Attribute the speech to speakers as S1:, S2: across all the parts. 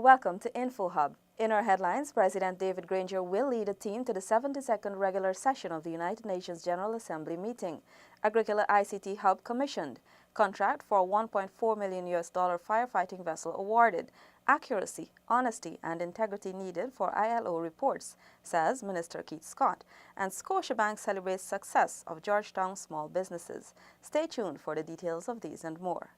S1: Welcome to InfoHub. In our headlines, President David Granger will lead a team to the 72nd regular session of the United Nations General Assembly meeting. AGRICOLA ICT Hub commissioned. Contract for $1.4 million firefighting vessel awarded. Accuracy, honesty, and integrity needed for ILO reports, says Minister Keith Scott. And Scotiabank celebrates success of Georgetown small businesses. Stay tuned for the details of these and more.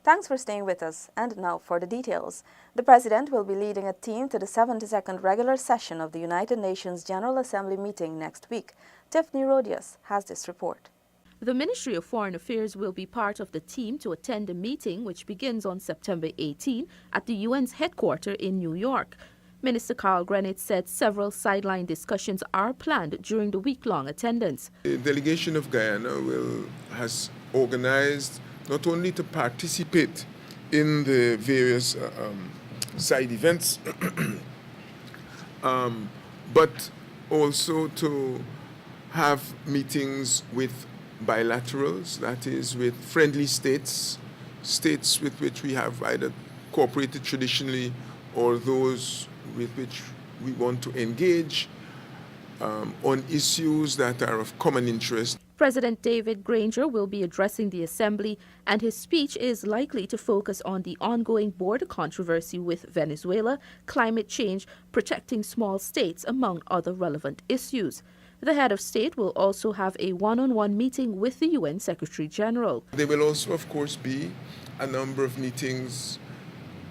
S1: Thanks for staying with us, and now for the details. The President will be leading a team to the 72nd regular session of the United Nations General Assembly meeting next week. Tiffany Rodius has this report.
S2: The Ministry of Foreign Affairs will be part of the team to attend the meeting, which begins on September 18 at the UN's headquarters in New York. Minister Carl Grenett said several sideline discussions are planned during the week-long attendance.
S3: The delegation of Guyana has organized not only to participate in the various side events, but also to have meetings with bilaterals, that is with friendly states with which we have either cooperated traditionally or those with which we want to engage on issues that are of common interest.
S2: President David Granger will be addressing the Assembly, and his speech is likely to focus on the ongoing border controversy with Venezuela, climate change, protecting small states, among other relevant issues. The head of state will also have a one-on-one meeting with the UN Secretary General.
S3: There will also, of course, be a number of meetings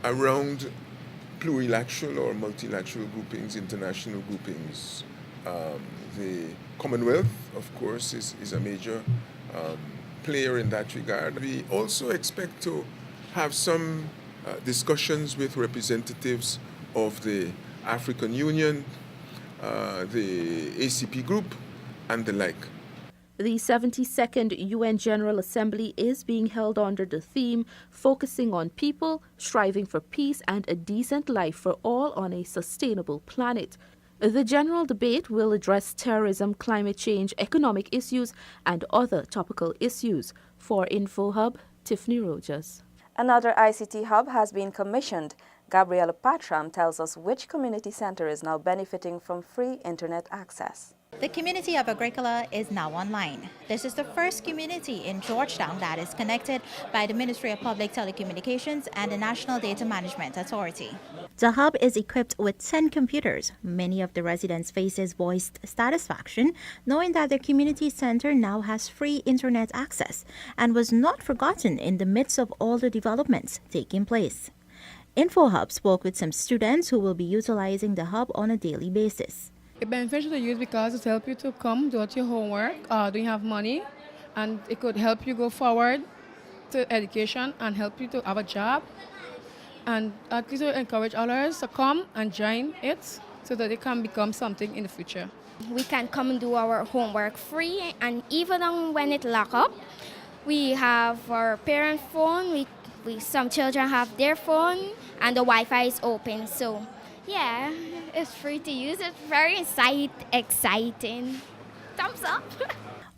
S3: around plurilateral or multilateral groupings, international groupings. The Commonwealth, of course, is a major player in that regard. We also expect to have some discussions with representatives of the African Union, the ACP group, and the like.
S2: The 72nd UN General Assembly is being held under the theme focusing on people, striving for peace and a decent life for all on a sustainable planet. The general debate will address terrorism, climate change, economic issues, and other topical issues. For InfoHub, Tiffany Rogers.
S1: Another ICT hub has been commissioned. Gabriela Patram tells us which community center is now benefiting from free internet access.
S4: The community of AGRICOLA is now online. This is the first community in Georgetown that is connected by the Ministry of Public Telecommunications and the National Data Management Authority. The hub is equipped with 10 computers. Many of the residents' faces voiced satisfaction knowing that their community center now has free internet access and was not forgotten in the midst of all the developments taking place. InfoHub spoke with some students who will be utilizing the hub on a daily basis.
S5: It's beneficial to use because it helps you to come do your homework, don't have money, and it could help you go forward to education and help you to have a job. And at least to encourage others to come and join it so that it can become something in the future.
S6: We can come and do our homework free, and even when it lock up, we have our parent phone, some children have their phone, and the Wi-Fi is open. So yeah, it's free to use. It's very exciting. Thumbs up.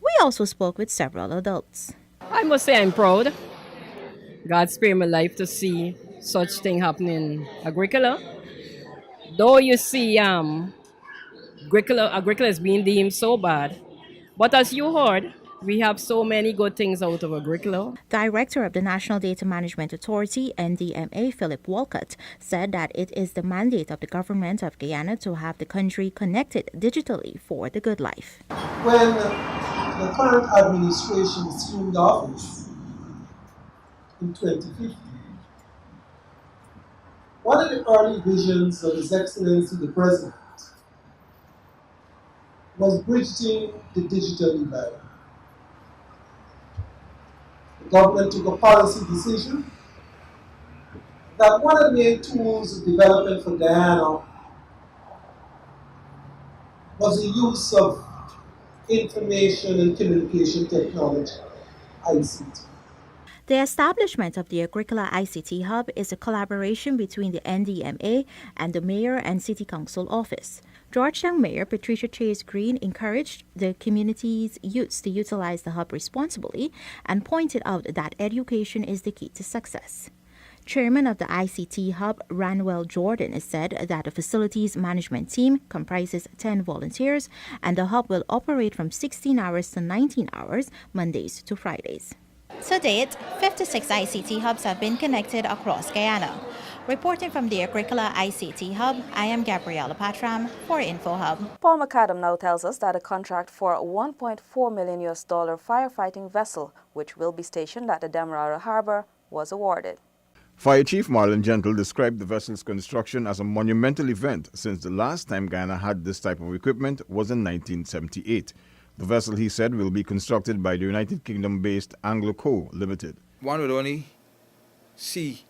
S4: We also spoke with several adults.
S7: I must say I'm proud. God spared my life to see such thing happening in AGRICOLA. Though you see AGRICOLA is being deemed so bad. But as you heard, we have so many good things out of AGRICOLA.
S4: Director of the National Data Management Authority, NDMA, Philip Walcott, said that it is the mandate of the government of Guyana to have the country connected digitally for the good life.
S8: When the current administration assumed office in 2015, one of the early visions of His Excellency the President was bridging the digital divide. The government took a policy decision that one of the main tools of development for Guyana was the use of information and communication technology, ICT.
S4: The establishment of the AGRICOLA ICT Hub is a collaboration between the NDMA and the Mayor and City Council office. Georgetown Mayor Patricia Chase Green encouraged the community's youths to utilize the hub responsibly and pointed out that education is the key to success. Chairman of the ICT Hub, Ranwell Jordan, said that the facilities management team comprises 10 volunteers and the hub will operate from 16 hours to 19 hours, Mondays to Fridays. To date, 56 ICT hubs have been connected across Guyana. Reporting from the AGRICOLA ICT Hub, I am Gabriela Patram for InfoHub.
S1: Paul McAdam now tells us that a contract for a $1.4 million firefighting vessel, which will be stationed at the Demerara Harbor, was awarded.
S9: Fire Chief Marlon Gentle described the vessel's construction as a monumental event since the last time Guyana had this type of equipment was in 1978. The vessel, he said, will be constructed by the United Kingdom-based Anglo-Co Limited.
S10: One would only see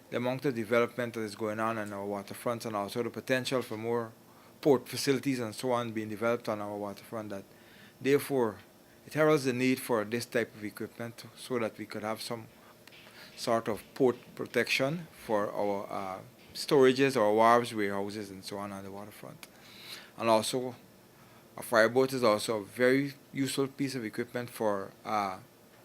S10: the amount of development that is going on our waterfront and also the potential for more port facilities and so on being developed on our waterfront. That therefore, it heralds the need for this type of equipment so that we could have some sort of port protection for our storages, our wharves, warehouses, and so on the waterfront. And also, a fireboat is also a very useful piece of equipment for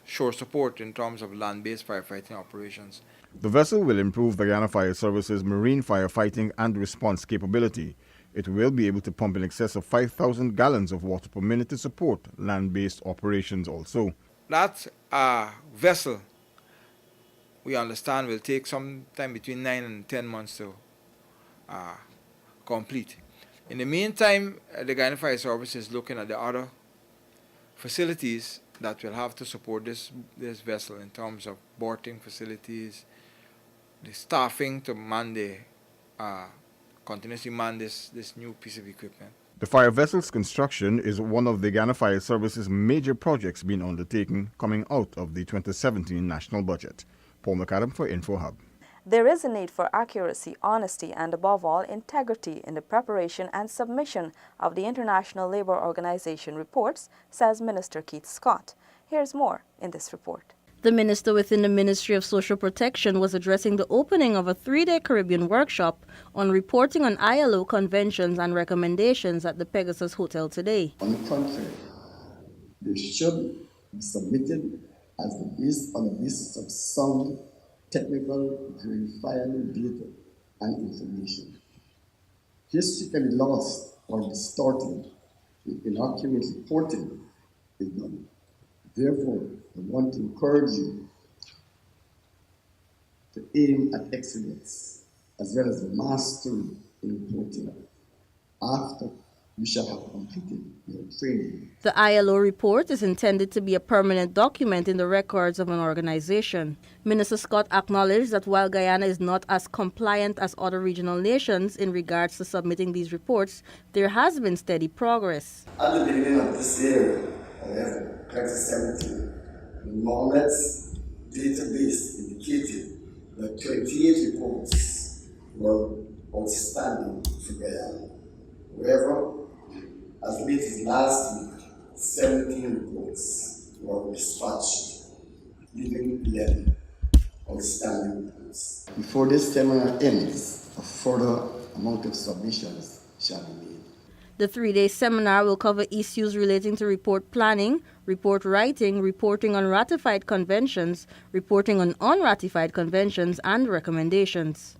S10: shore support in terms of land-based firefighting operations.
S9: The vessel will improve the Guyana Fire Service's marine firefighting and response capability. It will be able to pump in excess of 5,000 gallons of water per minute to support land-based operations also.
S10: That vessel, we understand, will take some time between 9 and 10 months to complete. In the meantime, the Guyana Fire Service is looking at the other facilities that will have to support this vessel in terms of boarding facilities, the staffing to continuously man this new piece of equipment.
S9: The fire vessel's construction is one of the Guyana Fire Service's major projects being undertaken coming out of the 2017 national budget. Paul McAdam for InfoHub.
S1: There is a need for accuracy, honesty, and above all, integrity in the preparation and submission of the International Labour Organization reports, says Minister Keith Scott. Here's more in this report.
S11: The minister within the Ministry of Social Protection was addressing the opening of a 3-day Caribbean workshop on reporting on ILO conventions and recommendations at the Pegasus Hotel today.
S12: On the contrary, they should be submitted based on the basis of sound, technical, verifiable data and information. History can be lost or distorted if inaccurate reporting is done. Therefore, I want to encourage you to aim at excellence as well as mastery in reporting after you shall have completed your training.
S11: The ILO report is intended to be a permanent document in the records of an organization. Minister Scott acknowledged that while Guyana is not as compliant as other regional nations in regards to submitting these reports, there has been steady progress.
S12: At the beginning of this year, however, 2017, the NORMED's database indicated that 28 reports were outstanding for Guyana. However, as late as last week, 17 reports were dispatched, leaving 11 outstanding reports. Before this seminar ends, a further amount of submissions shall be made.
S11: The 3-day seminar will cover issues relating to report planning, report writing, reporting on ratified conventions, reporting on unratified conventions, and recommendations.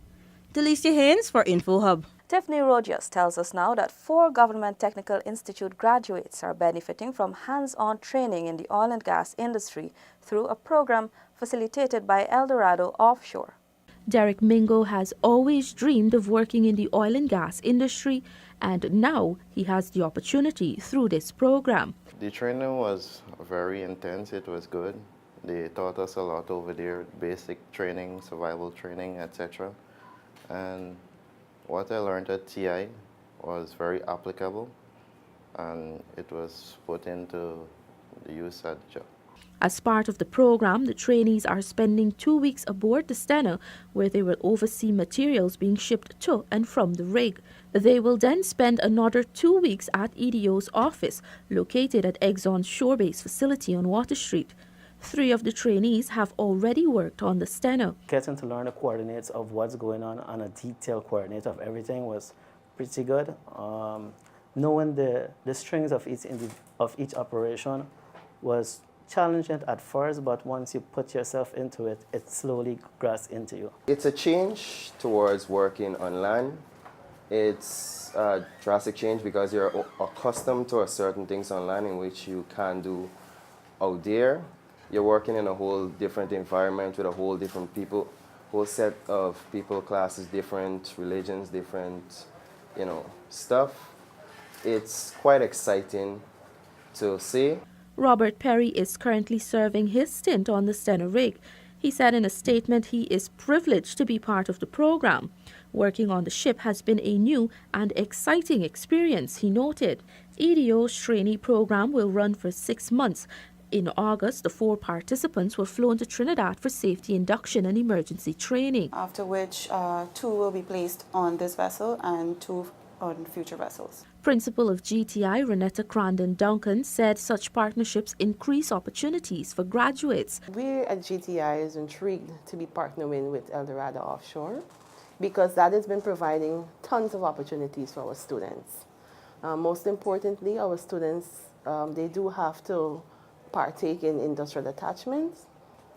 S11: Delicia Haynes for InfoHub.
S1: Tiffany Rogers tells us now that 4 Government Technical Institute graduates are benefiting from hands-on training in the oil and gas industry through a program facilitated by Eldorado Offshore.
S2: Derek Mingo has always dreamed of working in the oil and gas industry, and now he has the opportunity through this program.
S13: The training was very intense. It was good. They taught us a lot over there, basic training, survival training, etc. And what I learned at TI was very applicable, and it was put into the use at the job.
S2: As part of the program, the trainees are spending 2 weeks aboard the Stena, where they will oversee materials being shipped to and from the rig. They will then spend another 2 weeks at EDO's office, located at Exxon's shore-based facility on Water Street. 3 of the trainees have already worked on the steno.
S14: Getting to learn the coordinates of what's going on and a detailed coordinate of everything was pretty good. Knowing the strings of each operation was challenging at first, but once you put yourself into it, it slowly grasps into you.
S15: It's a change towards working on land. It's a drastic change because you're accustomed to certain things on land in which you can't do out there. You're working in a whole different environment with a whole different people, whole set of people, classes, different religions, different, stuff. It's quite exciting to see.
S2: Robert Perry is currently serving his stint on the steno rig. He said in a statement he is privileged to be part of the program. Working on the ship has been a new and exciting experience, he noted. EDO's trainee program will run for 6 months. In August, the 4 participants were flown to Trinidad for safety induction and emergency training.
S16: After which 2 will be placed on this vessel and 2 on future vessels.
S2: Principal of GTI, Renetta Crandon Duncan, said such partnerships increase opportunities for graduates.
S17: We at GTI is intrigued to be partnering with Eldorado Offshore because that has been providing tons of opportunities for our students. Most importantly, our students, they do have to partake in industrial attachments,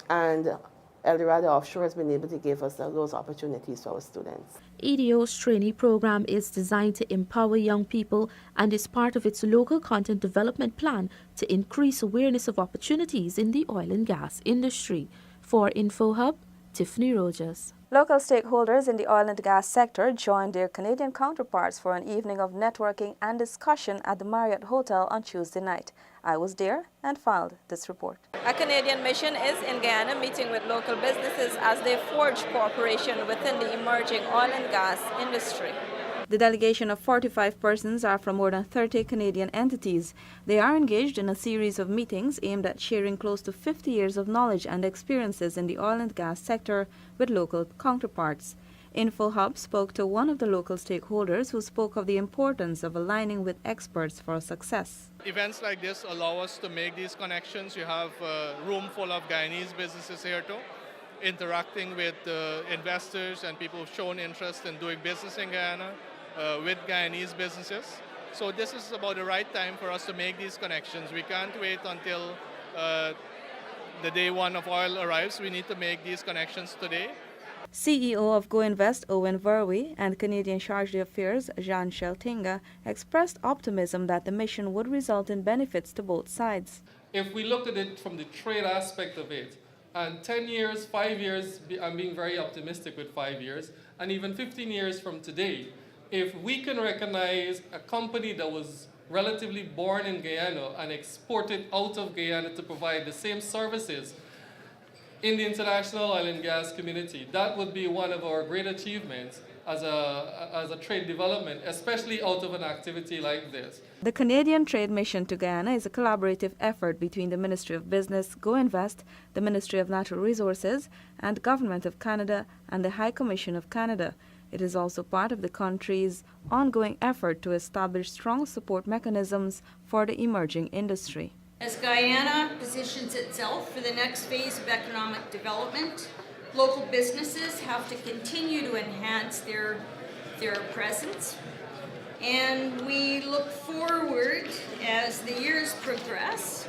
S17: and Eldorado Offshore has been able to give us those opportunities for our students.
S2: EDO's trainee program is designed to empower young people and is part of its local content development plan to increase awareness of opportunities in the oil and gas industry. For InfoHub, Tiffany Rogers.
S1: Local stakeholders in the oil and gas sector joined their Canadian counterparts for an evening of networking and discussion at the Marriott Hotel on Tuesday night. I was there and filed this report. A Canadian mission is in Guyana meeting with local businesses as they forge cooperation within the emerging oil and gas industry. The delegation of 45 persons are from more than 30 Canadian entities. They are engaged in a series of meetings aimed at sharing close to 50 years of knowledge and experiences in the oil and gas sector with local counterparts. InfoHub spoke to one of the local stakeholders who spoke of the importance of aligning with experts for success.
S18: Events like this allow us to make these connections. You have a room full of Guyanese businesses here too, interacting with investors and people who've shown interest in doing business in Guyana with Guyanese businesses. So this is about the right time for us to make these connections. We can't wait until the day one of oil arrives. We need to make these connections today.
S1: CEO of Go Invest Owen Verwey and Canadian Charge d'Affaires Jean Sheltinga expressed optimism that the mission would result in benefits to both sides.
S19: If we looked at it from the trade aspect of it, and 10 years, 5 years, I'm being very optimistic with 5 years, and even 15 years from today, if we can recognize a company that was relatively born in Guyana and exported out of Guyana to provide the same services in the international oil and gas community, that would be one of our great achievements as a trade development, especially out of an activity like this.
S1: The Canadian Trade Mission to Guyana is a collaborative effort between the Ministry of Business, Go Invest, the Ministry of Natural Resources, and Government of Canada and the High Commission of Canada. It is also part of the country's ongoing effort to establish strong support mechanisms for the emerging industry.
S20: As Guyana positions itself for the next phase of economic development, local businesses have to continue to enhance their presence. And we look forward, as the years progress,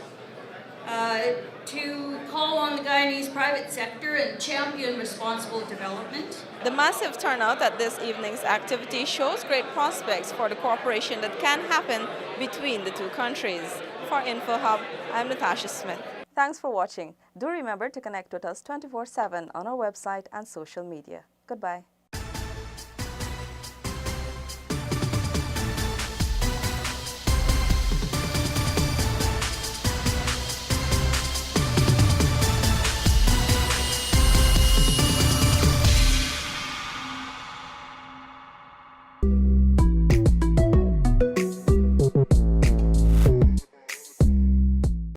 S20: to call on the Guyanese private sector and champion responsible development.
S1: The massive turnout at this evening's activity shows great prospects for the cooperation that can happen between the two countries. For InfoHub, I'm Natasha Smith. Thanks for watching. Do remember to connect with us 24/7 on our website and social media. Goodbye.